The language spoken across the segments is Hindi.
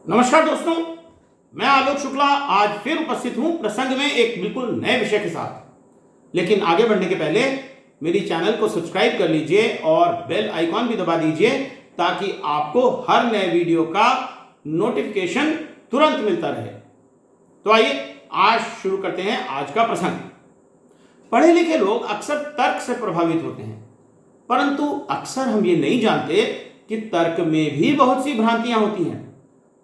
नमस्कार दोस्तों, मैं आलोक शुक्ला आज फिर उपस्थित हूं प्रसंग में एक बिल्कुल नए विषय के साथ। लेकिन आगे बढ़ने के पहले मेरी चैनल को सब्सक्राइब कर लीजिए और बेल आइकॉन भी दबा दीजिए ताकि आपको हर नए वीडियो का नोटिफिकेशन तुरंत मिलता रहे। तो आइए आज शुरू करते हैं आज का प्रसंग। पढ़े लिखे लोग अक्सर तर्क से प्रभावित होते हैं, परंतु अक्सर हम ये नहीं जानते कि तर्क में भी बहुत सी भ्रांतियां होती हैं।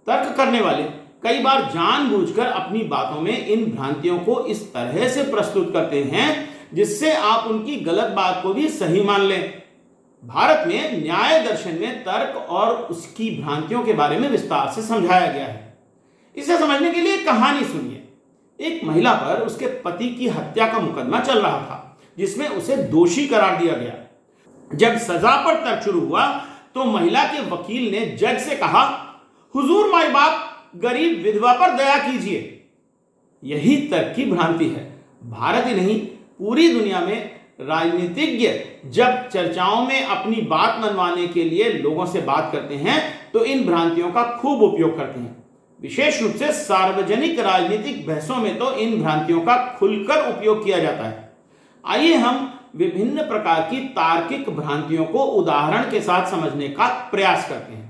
तर्क करने वाले कई बार जानबूझकर अपनी बातों में इन भ्रांतियों को इस तरह से प्रस्तुत करते हैं जिससे आप उनकी गलत बात को भी सही मान लें। भारत में न्याय दर्शन में तर्क और उसकी भ्रांतियों के बारे में विस्तार से समझाया गया है। इसे समझने के लिए कहानी सुनिए। एक महिला पर उसके पति की हत्या का मुकदमा चल रहा था, जिसमें उसे दोषी करार दिया गया। जब सजा पर तर्क शुरू हुआ तो महिला के वकील ने जज से कहा, हुजूर माई बाप, गरीब विधवा पर दया कीजिए। यही तर्क की भ्रांति है। भारत ही नहीं, पूरी दुनिया में राजनीतिज्ञ जब चर्चाओं में अपनी बात मनवाने के लिए लोगों से बात करते हैं तो इन भ्रांतियों का खूब उपयोग करते हैं। विशेष रूप से सार्वजनिक राजनीतिक बहसों में तो इन भ्रांतियों का खुलकर उपयोग किया जाता है। आइए हम विभिन्न प्रकार की तार्किक भ्रांतियों को उदाहरण के साथ समझने का प्रयास करते हैं।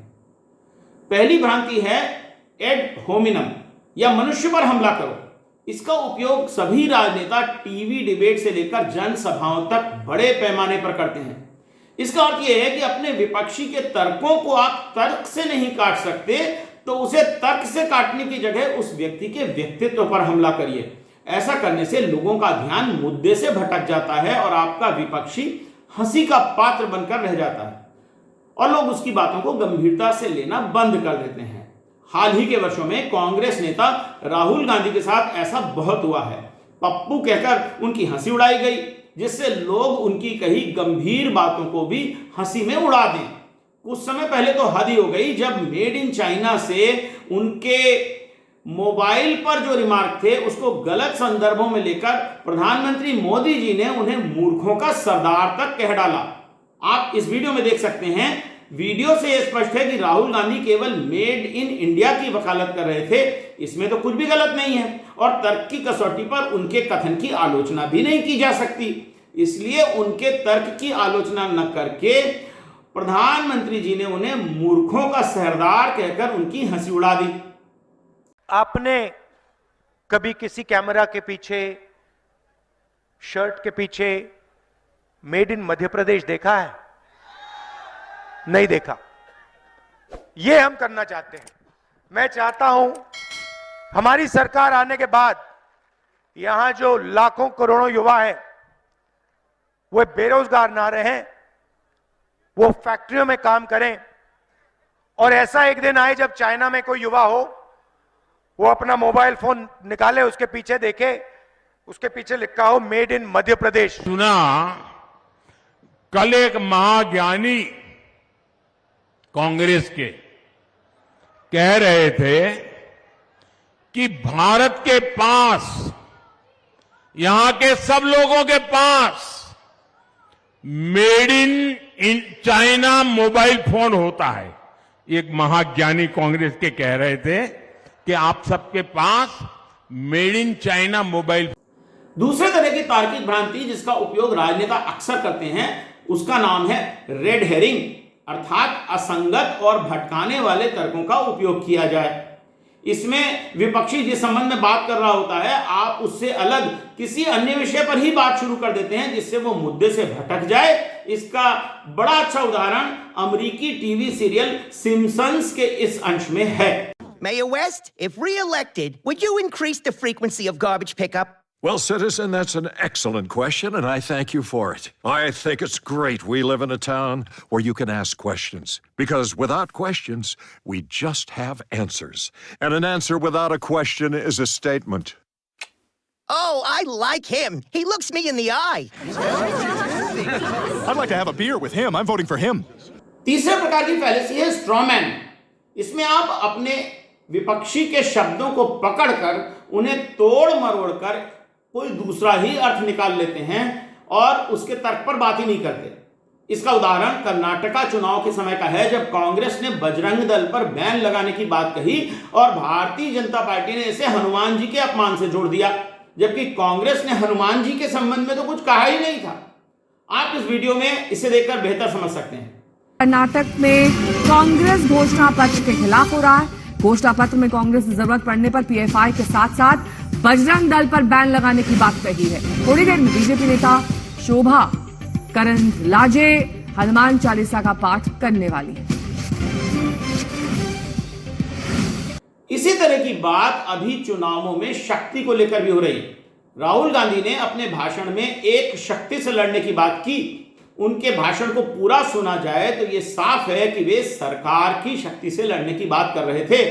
पहली भ्रांति है एड होमिनम या मनुष्य पर हमला करो। इसका उपयोग सभी राजनेता टीवी डिबेट से लेकर जनसभाओं तक बड़े पैमाने पर करते हैं। इसका अर्थ यह है कि अपने विपक्षी के तर्कों को आप तर्क से नहीं काट सकते तो उसे तर्क से काटने की जगह उस व्यक्ति के व्यक्तित्व पर हमला करिए। ऐसा करने से लोगों का ध्यान मुद्दे से भटक जाता है और आपका विपक्षी हंसी का पात्र बनकर रह जाता है और लोग उसकी बातों को गंभीरता से लेना बंद कर देते हैं। हाल ही के वर्षों में कांग्रेस नेता राहुल गांधी के साथ ऐसा बहुत हुआ है। पप्पू कहकर उनकी हंसी उड़ाई गई, जिससे लोग उनकी कही गंभीर बातों को भी हंसी में उड़ा दें। कुछ समय पहले तो हद ही हो गई जब मेड इन चाइना से उनके मोबाइल पर जो रिमार्क थे उसको गलत संदर्भों में लेकर प्रधानमंत्री मोदी जी ने उन्हें मूर्खों का सरदार तक कह डाला। आप इस वीडियो में देख सकते हैं। वीडियो से यह स्पष्ट है कि राहुल गांधी केवल मेड इन इंडिया की वकालत कर रहे थे। इसमें तो कुछ भी गलत नहीं है और तर्क की कसौटी पर उनके कथन की आलोचना भी नहीं की जा सकती। इसलिए उनके तर्क की आलोचना न करके प्रधानमंत्री जी ने उन्हें मूर्खों का सरदार कहकर उनकी हंसी उड़ा दी। आपने कभी किसी कैमरा के पीछे, शर्ट के पीछे मेड इन मध्य प्रदेश देखा है? नहीं देखा। यह हम करना चाहते हैं। मैं चाहता हूं हमारी सरकार आने के बाद यहां जो लाखों करोड़ों युवा हैं वो बेरोजगार ना रहें, वो फैक्ट्रियों में काम करें और ऐसा एक दिन आए जब चाइना में कोई युवा हो, वो अपना मोबाइल फोन निकाले, उसके पीछे देखे, उसके पीछे लिखा हो मेड इन मध्य प्रदेश। सुना कल एक महाज्ञानी कांग्रेस के कह रहे थे कि भारत के पास, यहां के सब लोगों के पास made in China mobile phone होता है। एक महाज्ञानी कांग्रेस के कह रहे थे कि आप सबके पास मेड इन चाइना मोबाइल। दूसरे तरह की तार्किक भ्रांति जिसका उपयोग राजनेता अक्सर करते हैं उसका नाम है रेड हेरिंग, अर्थात असंगत और भटकाने वाले तर्कों का उपयोग किया जाए। इसमें विपक्षी जिस संबंध में बात कर रहा होता है, आप उससे अलग किसी अन्य विषय पर ही बात शुरू कर देते हैं जिससे वो मुद्दे से भटक जाए। इसका बड़ा अच्छा उदाहरण अमेरिकी टीवी सीरियल सिम्पसन्स के इस अंश में है। Mayor West, if re-elected, would you increase the frequency of garbage pickup? Well, citizen, that's an excellent question, and I thank you for it. I think it's great we live in a town where you can ask questions, because without questions, we just have answers. And an answer without a question is a statement. Oh, I like him. He looks me in the eye. I'd like to have a beer with him. I'm voting for him. तीसरे प्रकार की फैलेसी है स्ट्रॉमैन। इसमें आप अपने विपक्षी के शब्दों को पकड़कर उन्हें तोड़ मरोड़ कर कोई दूसरा ही अर्थ निकाल लेते हैं और उसके तर्क पर बात ही नहीं करते। इसका उदाहरण कर्नाटका चुनाव के समय का है, जब कांग्रेस ने बजरंग दल पर बैन लगाने की बात कही और भारतीय जनता पार्टी ने इसे हनुमान जी के अपमान से जोड़ दिया, जबकि कांग्रेस ने हनुमान जी के संबंध में तो कुछ कहा ही नहीं था। आप इस वीडियो में इसे देखकर बेहतर समझ सकते हैं। कर्नाटक में कांग्रेस घोषणा पत्र के खिलाफ हो रहा है। घोषणा पत्र में कांग्रेस की जरूरत पड़ने पर पीएफआई के साथ साथ बजरंग दल पर बैन लगाने की बात कही है। थोड़ी देर में बीजेपी नेता शोभा करंदलाजे हनुमान चालीसा का पाठ करने वाली है। इसी तरह की बात अभी चुनावों में शक्ति को लेकर भी हो रही है। राहुल गांधी ने अपने भाषण में एक शक्ति से लड़ने की बात की। उनके भाषण को पूरा सुना जाए तो यह साफ है कि वे सरकार की शक्ति से लड़ने की बात कर रहे थे,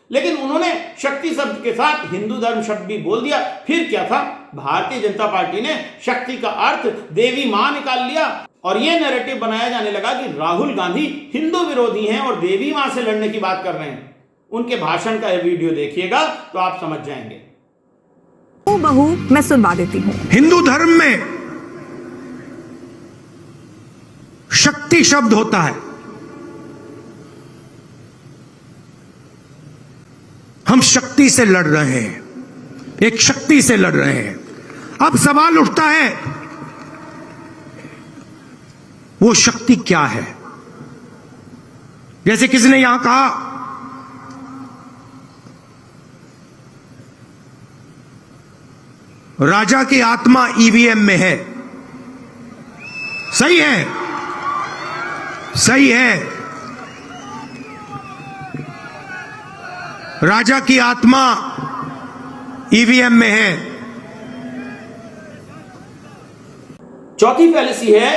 लेकिन उन्होंने शक्ति शब्द के साथ हिंदू धर्म शब्द भी बोल दिया। फिर क्या था, भारतीय जनता पार्टी ने शक्ति का अर्थ देवी मां निकाल लिया और यह नैरेटिव बनाया जाने लगा कि राहुल गांधी हिंदू विरोधी हैं और देवी मां से लड़ने की बात कर रहे हैं। उनके भाषण का यह वीडियो देखिएगा तो आप समझ जाएंगे। बहू मैं सुनवा देती हूँ। हिंदू धर्म में शक्ति शब्द होता है। हम शक्ति से लड़ रहे हैं, एक शक्ति से लड़ रहे हैं। अब सवाल उठता है वो शक्ति क्या है। जैसे किसी ने यहां कहा राजा की आत्मा ईवीएम में है। सही है, सही है। राजा की आत्मा ईवीएम में है। चौथी फैलेसी है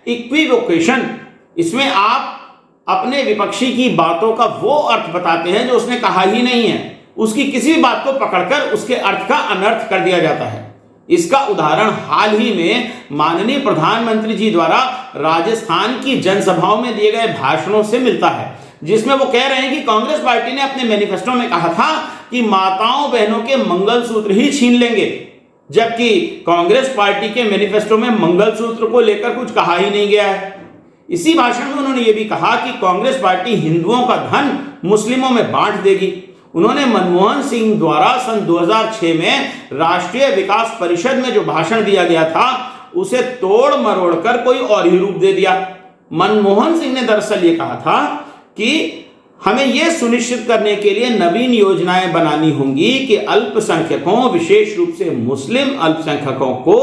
इक्विवोकेशन। इसमें आप अपने विपक्षी की बातों का वो अर्थ बताते हैं जो उसने कहा ही नहीं है। उसकी किसी भी बात को पकड़कर उसके अर्थ का अनर्थ कर दिया जाता है। इसका उदाहरण हाल ही में माननीय प्रधानमंत्री जी द्वारा राजस्थान की जनसभाओं में दिए गए भाषणों से मिलता है, जिसमें वो कह रहे हैं कि कांग्रेस पार्टी ने अपने मैनिफेस्टो में कहा था कि माताओं बहनों के मंगलसूत्र ही छीन लेंगे, जबकि कांग्रेस पार्टी के मैनिफेस्टो में मंगलसूत्र को लेकर कुछ कहा ही नहीं गया है। इसी भाषण में उन्होंने ये भी कहा कि कांग्रेस पार्टी हिंदुओं का धन मुस्लिमों में बांट देगी। उन्होंने मनमोहन सिंह द्वारा सन 2006 में राष्ट्रीय विकास परिषद में जो भाषण दिया गया था उसे तोड़ मरोड़ कर कोई और ही रूप दे दिया। मनमोहन सिंह ने दरअसल ये कहा था कि हमें यह सुनिश्चित करने के लिए नवीन योजनाएं बनानी होंगी कि अल्पसंख्यकों, विशेष रूप से मुस्लिम अल्पसंख्यकों को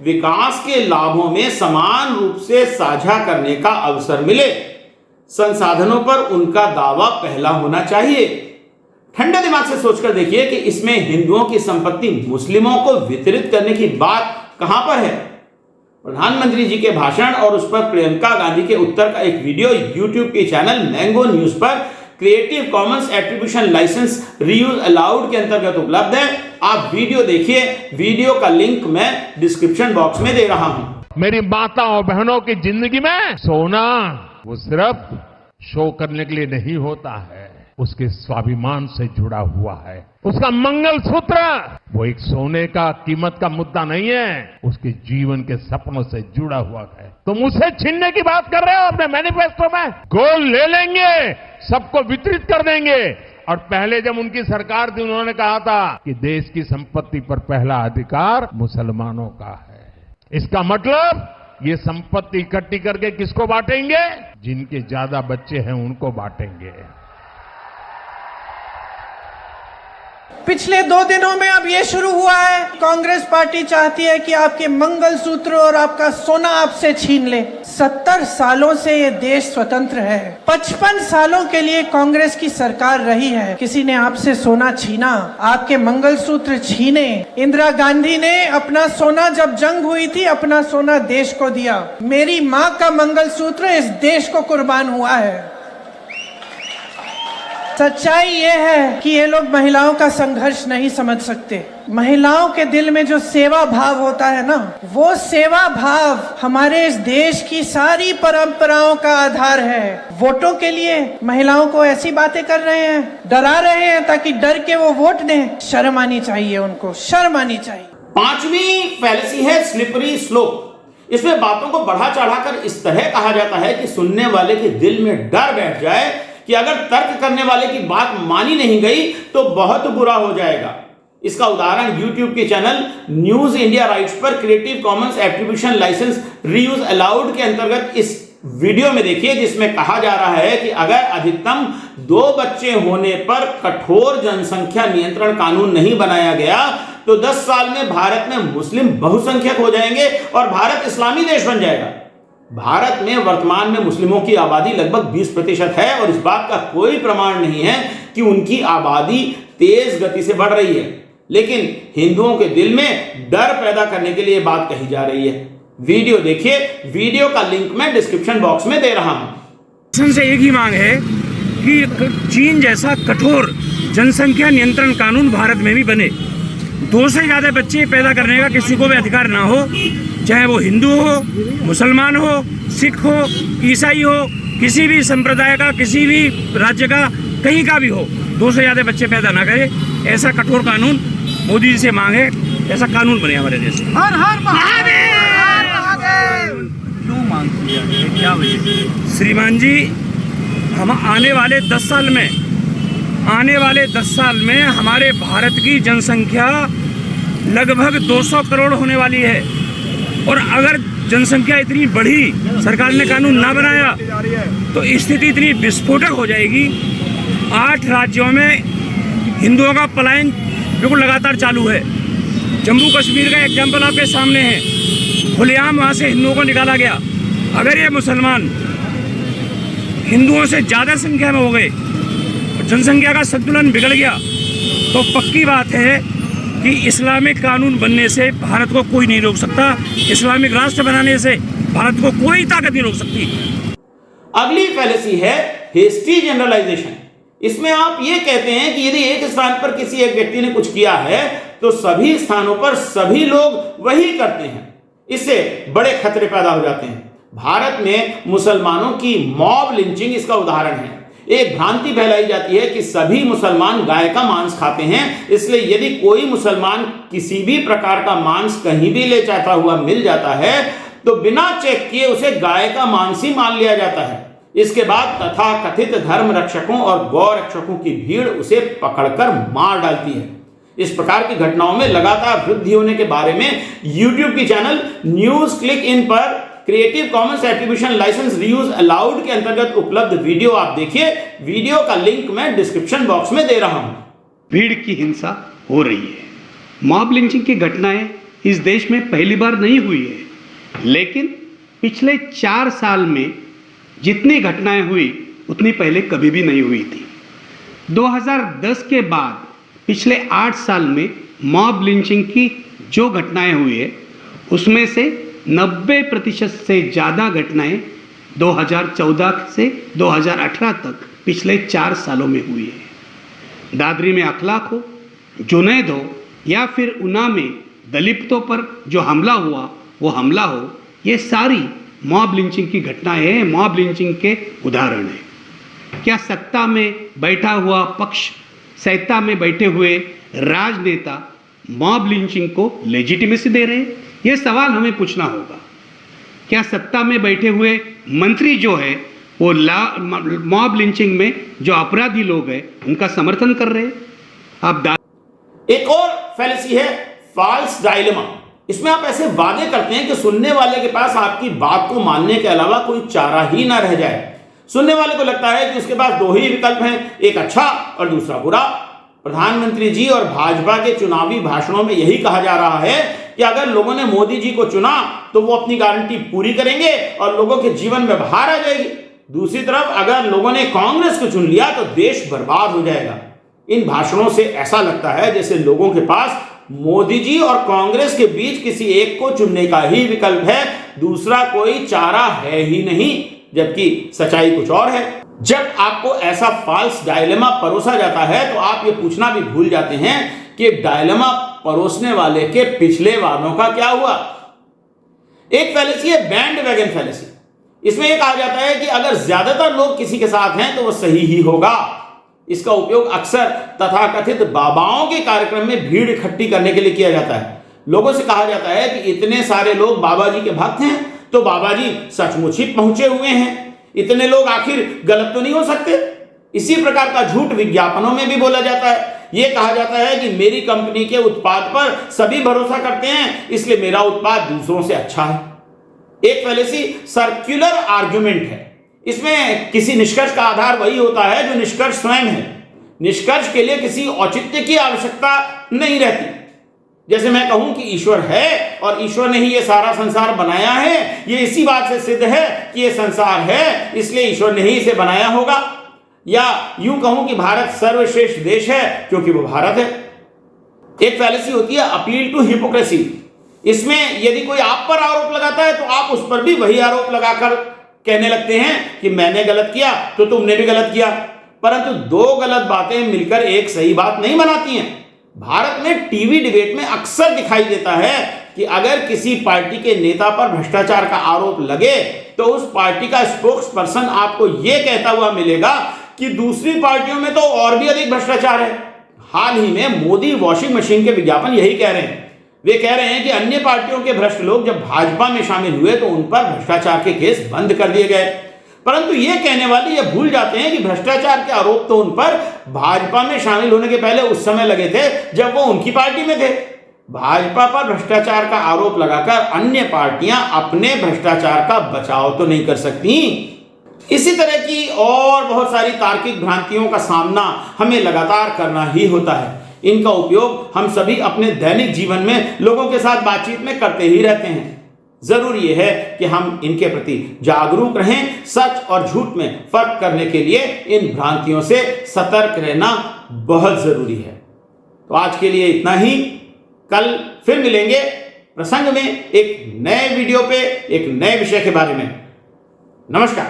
विकास के लाभों में समान रूप से साझा करने का अवसर मिले। संसाधनों पर उनका दावा पहला होना चाहिए। ठंडे दिमाग से सोचकर देखिए कि इसमें हिंदुओं की संपत्ति मुस्लिमों को वितरित करने की बात कहां पर है। प्रधानमंत्री जी के भाषण और उस पर प्रियंका गांधी के उत्तर का एक वीडियो यूट्यूब के चैनल मैंगो न्यूज पर creative commons attribution license reuse allowed के अंतर्गत उपलब्ध है। आप वीडियो देखिए, वीडियो का लिंक मैं डिस्क्रिप्शन बॉक्स में दे रहा हूं। मेरी माताओं बहनों की जिंदगी में सोना वो सिर्फ शो करने के लिए नहीं होता है, उसके स्वाभिमान से जुड़ा हुआ है। उसका मंगलसूत्र वो एक सोने का कीमत का मुद्दा नहीं है, उसके जीवन के सपनों से जुड़ा हुआ है। तुम उसे छीनने की बात कर रहे हो अपने मैनिफेस्टो में। गोल्ड ले लेंगे, सबको वितरित कर देंगे। और पहले जब उनकी सरकार थी उन्होंने कहा था कि देश की संपत्ति पर पहला अधिकार मुसलमानों का है। इसका मतलब ये संपत्ति इकट्ठी करके किसको बांटेंगे? जिनके ज्यादा बच्चे हैं उनको बांटेंगे। पिछले 2 दिनों में अब ये शुरू हुआ है, कांग्रेस पार्टी चाहती है कि आपके मंगलसूत्र और आपका सोना आपसे छीन ले। 70 सालों से ये देश स्वतंत्र है, 55 सालों के लिए कांग्रेस की सरकार रही है। किसी ने आपसे सोना छीना, आपके मंगलसूत्र छीने। इंदिरा गांधी ने अपना सोना, जब जंग हुई थी, अपना सोना देश को दिया। मेरी माँ का मंगलसूत्र इस देश को कुर्बान हुआ है। सच्चाई ये है कि ये लोग महिलाओं का संघर्ष नहीं समझ सकते। महिलाओं के दिल में जो सेवा भाव होता है ना, वो सेवा भाव हमारे इस देश की सारी परंपराओं का आधार है। वोटों के लिए महिलाओं को ऐसी बातें कर रहे हैं, डरा रहे हैं ताकि डर के वो वोट दें। शर्म आनी चाहिए उनको, शर्म आनी चाहिए। 5वीं फैलेसी है स्लिपरी स्लोप। इसमें बातों को बढ़ा चढ़ाकर इस तरह कहा जाता है कि सुनने वाले के दिल में डर बैठ जाए कि अगर तर्क करने वाले की बात मानी नहीं गई तो बहुत बुरा हो जाएगा। इसका उदाहरण YouTube के चैनल न्यूज इंडिया राइट्स पर creative commons attribution license reuse allowed के अंतर्गत इस वीडियो में देखिए, जिसमें कहा जा रहा है कि अगर अधिकतम 2 बच्चे होने पर कठोर जनसंख्या नियंत्रण कानून नहीं बनाया गया तो 10 साल में भारत में मुस्लिम बहुसंख्यक हो जाएंगे और भारत इस्लामी देश बन जाएगा। भारत में वर्तमान में मुस्लिमों की आबादी लगभग 20% है और इस बात का कोई प्रमाण नहीं है कि उनकी आबादी तेज गति से बढ़ रही है, लेकिन हिंदुओं के दिल में डर पैदा करने के लिए बात कही जा रही है। वीडियो देखिए, वीडियो का लिंक मैं डिस्क्रिप्शन बॉक्स में दे रहा हूं। से एक ही मांग है कि चीन जैसा कठोर जनसंख्या नियंत्रण कानून भारत में भी बने। 2 से ज्यादा बच्चे पैदा करने का किसी को भी अधिकार ना हो, चाहे वो हिंदू हो, मुसलमान हो, सिख हो, ईसाई हो, किसी भी संप्रदाय का, किसी भी राज्य का, कहीं का भी हो, 2 से ज्यादा बच्चे पैदा ना करे। ऐसा कठोर कानून मोदी जी से मांग है, ऐसा कानून बने हमारे देश में। हर हर महादेव। क्यों मांग किया है, क्या वजह? श्रीमान जी, हम आने वाले 10 साल में हमारे भारत की जनसंख्या लगभग 200 करोड़ होने वाली है और अगर जनसंख्या इतनी बढ़ी, सरकार ने कानून ना बनाया तो स्थिति इतनी विस्फोटक हो जाएगी। 8 राज्यों में हिंदुओं का पलायन बिल्कुल लगातार चालू है। जम्मू कश्मीर का एग्जाम्पल आपके सामने है, खुलेआम वहाँ से हिंदुओं को निकाला गया। अगर ये मुसलमान हिंदुओं से ज़्यादा संख्या में हो गए, जनसंख्या का संतुलन बिगड़ गया, तो पक्की बात है कि इस्लामिक कानून बनने से भारत को कोई नहीं रोक सकता। इस्लामिक राष्ट्र बनाने से भारत को कोई ताकत नहीं रोक सकती। अगली फैलेसी है हेस्टी जनरलाइजेशन। इसमें आप ये कहते हैं कि यदि एक स्थान पर किसी एक व्यक्ति ने कुछ किया है तो सभी स्थानों पर सभी लोग वही करते हैं। इससे बड़े खतरे पैदा हो जाते हैं। भारत में मुसलमानों की मॉब लिंचिंग इसका उदाहरण है। एक भ्रांति फैलाई जाती है कि सभी मुसलमान गाय का मांस खाते हैं, इसलिए यदि कोई मुसलमान किसी भी प्रकार का मांस कहीं भी ले जाता हुआ मिल जाता है तो बिना चेक किए उसे गाय का मांस ही मान लिया जाता है। इसके बाद तथाकथित धर्म रक्षकों और गौ रक्षकों की भीड़ उसे पकड़कर मार डालती है। इस प्रकार की घटनाओं में लगातार वृद्धि होने के बारे में YouTube की चैनल न्यूज क्लिक इन पर creative commons attribution license reuse allowed के अंतर्गत उपलब्ध वीडियो आप देखिए। वीडियो का लिंक मैं डिस्क्रिप्शन बॉक्स में दे रहा हूं। भीड़ की हिंसा हो रही है। मॉब लिंचिंग की घटनाएं इस देश में पहली बार नहीं हुई है, लेकिन पिछले 4 साल में जितनी घटनाएं हुई उतनी पहले कभी भी नहीं हुई थी। 2010 के बाद पिछले 8 साल में मॉब लिंचिंग की जो घटनाएं हुई है उसमें से 90% से ज़्यादा घटनाएं 2014 से 2018 तक पिछले 4 सालों में हुई है। दादरी में अखलाक हो, जुनैद हो या फिर ऊना में दलितों पर जो हमला हुआ वो हमला हो, ये सारी मॉब लिंचिंग की घटनाएं हैं, मॉब लिंचिंग के उदाहरण हैं। क्या सत्ता में बैठा हुआ पक्ष, सत्ता में बैठे हुए राजनेता मॉब लिंचिंग को लेजिटिमेसी दे रहे हैं? ये सवाल हमें पूछना होगा। क्या सत्ता में बैठे हुए मंत्री जो है वो मॉब लिंचिंग में जो अपराधी लोग हैं उनका समर्थन कर रहे हैं? एक और फैलेसी है फॉल्स डायलेमा। इसमें आप ऐसे वादे करते हैं कि सुनने वाले के पास आपकी बात को मानने के अलावा कोई चारा ही ना रह जाए। सुनने वाले को लगता है कि उसके पास 2 ही विकल्प हैं, एक अच्छा और दूसरा बुरा। प्रधानमंत्री जी और भाजपा के चुनावी भाषणों में यही कहा जा रहा है कि अगर लोगों ने मोदी जी को चुना तो वो अपनी गारंटी पूरी करेंगे और लोगों के जीवन में बहार आ जाएगी। दूसरी तरफ अगर लोगों ने कांग्रेस को चुन लिया तो देश बर्बाद हो जाएगा। इन भाषणों से ऐसा लगता है जैसे लोगों के पास मोदी जी और कांग्रेस के बीच किसी एक को चुनने का ही विकल्प है, दूसरा कोई चारा है ही नहीं, जबकि सच्चाई कुछ और है। जब आपको ऐसा फॉल्स डायलेमा परोसा जाता है तो आप ये पूछना भी भूल जाते हैं कि डायलेमा परोसने वाले के पिछले वादों का क्या हुआ। एक फैलेसी है बैंड वैगन फैलेसी। इसमें यह कहा जाता है कि अगर ज्यादातर लोग किसी के साथ हैं तो वह सही ही होगा। इसका उपयोग अक्सर तथाकथित बाबाओं के कार्यक्रम में भीड़ इकट्ठी करने के लिए किया जाता है। लोगों से कहा जाता है कि इतने सारे लोग बाबा जी के भक्त हैं तो बाबा जी सचमुच ही पहुंचे हुए हैं, इतने लोग आखिर गलत तो नहीं हो सकते। इसी प्रकार का झूठ विज्ञापनों में भी बोला जाता है। यह कहा जाता है कि मेरी कंपनी के उत्पाद पर सभी भरोसा करते हैं, इसलिए मेरा उत्पाद दूसरों से अच्छा है। एक फैलेसी सर्कुलर आर्गुमेंट है। इसमें किसी निष्कर्ष का आधार वही होता है जो निष्कर्ष स्वयं है। निष्कर्ष के लिए किसी औचित्य की आवश्यकता नहीं रहती। जैसे मैं कहूं कि ईश्वर है और ईश्वर ने ही ये सारा संसार बनाया है, ये इसी बात से सिद्ध है कि ये संसार है, इसलिए ईश्वर ने ही इसे बनाया होगा। या यूं कहूं कि भारत सर्वश्रेष्ठ देश है क्योंकि वो भारत है। एक फैलेसी होती है अपील टू हिपोक्रेसी। इसमें यदि कोई आप पर आरोप लगाता है तो आप उस पर भी वही आरोप लगाकर कहने लगते हैं कि मैंने गलत किया तो तुमने भी गलत किया। परंतु दो गलत बातें मिलकर एक सही बात नहीं बनाती हैं। भारत में टीवी डिबेट में अक्सर दिखाई देता है कि अगर किसी पार्टी के नेता पर भ्रष्टाचार का आरोप लगे तो उस पार्टी का स्पोक्स पर्सन आपको यह कहता हुआ मिलेगा कि दूसरी पार्टियों में तो और भी अधिक भ्रष्टाचार है। हाल ही में मोदी वॉशिंग मशीन के विज्ञापन यही कह रहे हैं। वे कह रहे हैं कि अन्य पार्टियों के भ्रष्ट लोग जब भाजपा में शामिल हुए तो उन पर भ्रष्टाचार के केस बंद कर दिए गए। परंतु ये कहने वाले ये भूल जाते हैं कि भ्रष्टाचार के आरोप तो उन पर भाजपा में शामिल होने के पहले उस समय लगे थे जब वो उनकी पार्टी में थे। भाजपा पर भ्रष्टाचार का आरोप लगाकर अन्य पार्टियां अपने भ्रष्टाचार का बचाव तो नहीं कर सकती। इसी तरह की और बहुत सारी तार्किक भ्रांतियों का सामना हमें लगातार करना ही होता है। इनका उपयोग हम सभी अपने दैनिक जीवन में लोगों के साथ बातचीत में करते ही रहते हैं। जरूरी यह है कि हम इनके प्रति जागरूक रहें। सच और झूठ में फर्क करने के लिए इन भ्रांतियों से सतर्क रहना बहुत जरूरी है। तो आज के लिए इतना ही। कल फिर मिलेंगे प्रसंग में एक नए वीडियो पे एक नए विषय के बारे में। नमस्कार।